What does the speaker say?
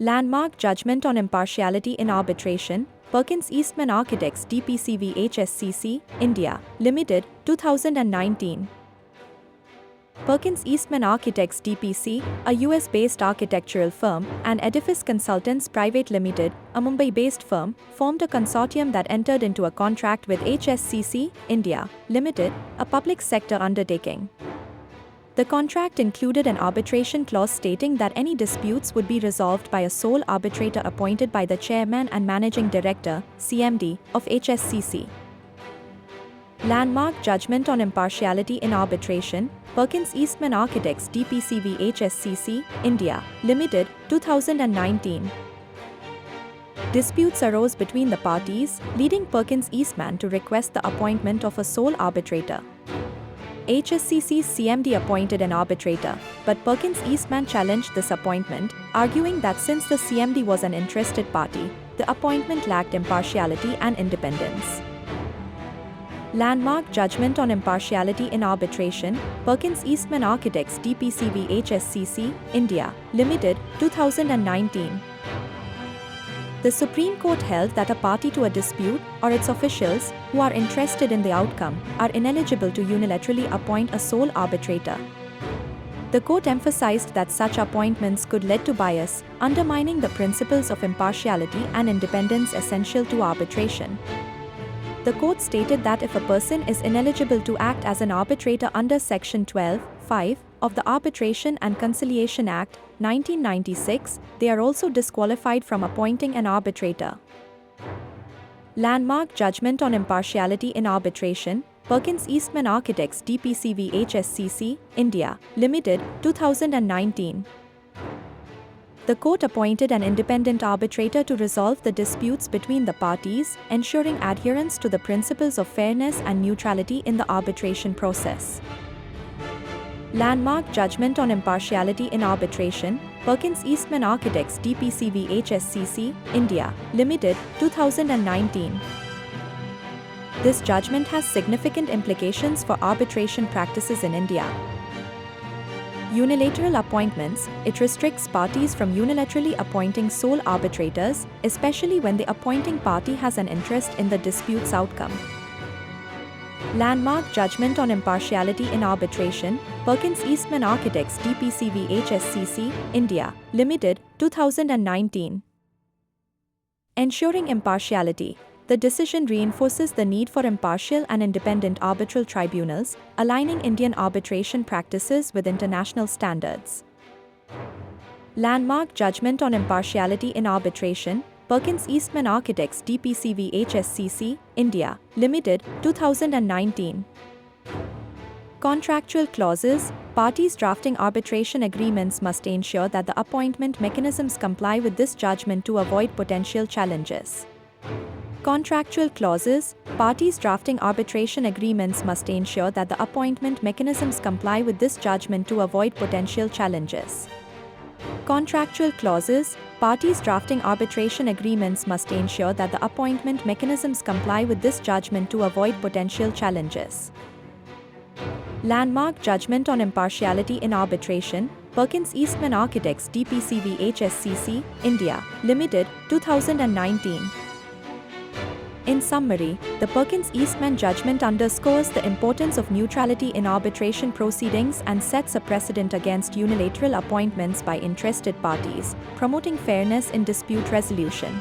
Landmark Judgment on Impartiality in Arbitration, Perkins Eastman Architects DPCV HSCC, India, Limited, 2019. Perkins Eastman Architects DPC, a US-based architectural firm, and Edifice Consultants Private Limited, a Mumbai-based firm, formed a consortium that entered into a contract with HSCC, India, Limited, a public sector undertaking. The contract included an arbitration clause stating that any disputes would be resolved by a sole arbitrator appointed by the Chairman and Managing Director, CMD, of HSCC. Landmark Judgment on Impartiality in Arbitration, Perkins Eastman Architects DPCV HSCC, India, Limited, 2019. Disputes arose between the parties, leading Perkins Eastman to request the appointment of a sole arbitrator. HSCC's CMD appointed an arbitrator, but Perkins Eastman challenged this appointment, arguing that since the CMD was an interested party, the appointment lacked impartiality and independence. Landmark Judgment on Impartiality in Arbitration, Perkins Eastman Architects DPCV HSCC, India, Limited, 2019. The Supreme Court held that a party to a dispute, or its officials, who are interested in the outcome, are ineligible to unilaterally appoint a sole arbitrator. The court emphasized that such appointments could lead to bias, undermining the principles of impartiality and independence essential to arbitration. The court stated that if a person is ineligible to act as an arbitrator under Section 12(5) of the Arbitration and Conciliation Act, 1996, they are also disqualified from appointing an arbitrator. Landmark Judgment on Impartiality in Arbitration, Perkins Eastman Architects DPCV HSCC, India, Limited, 2019. The court appointed an independent arbitrator to resolve the disputes between the parties, ensuring adherence to the principles of fairness and neutrality in the arbitration process. Landmark Judgment on Impartiality in Arbitration, Perkins Eastman Architects DPCV HSCC, India, Limited, 2019. This judgment has significant implications for arbitration practices in India. Unilateral appointments, it restricts parties from unilaterally appointing sole arbitrators, especially when the appointing party has an interest in the dispute's outcome. Landmark Judgment on Impartiality in Arbitration, Perkins Eastman Architects DPCV HSCC, India, Limited, 2019. Ensuring impartiality. The decision reinforces the need for impartial and independent arbitral tribunals, aligning Indian arbitration practices with international standards. Landmark Judgment on Impartiality in Arbitration, Perkins Eastman Architects DPCV HSCC, India, Limited, 2019. Contractual clauses. Parties drafting arbitration agreements must ensure that the appointment mechanisms comply with this judgment to avoid potential challenges. Contractual clauses. Parties drafting arbitration agreements must ensure that the appointment mechanisms comply with this judgment to avoid potential challenges. Contractual clauses. Parties drafting arbitration agreements must ensure that the appointment mechanisms comply with this judgment to avoid potential challenges. Landmark Judgment on Impartiality in Arbitration, Perkins Eastman Architects DPCV HSCC, India, Limited, 2019. In summary, the Perkins Eastman judgment underscores the importance of neutrality in arbitration proceedings and sets a precedent against unilateral appointments by interested parties, promoting fairness in dispute resolution.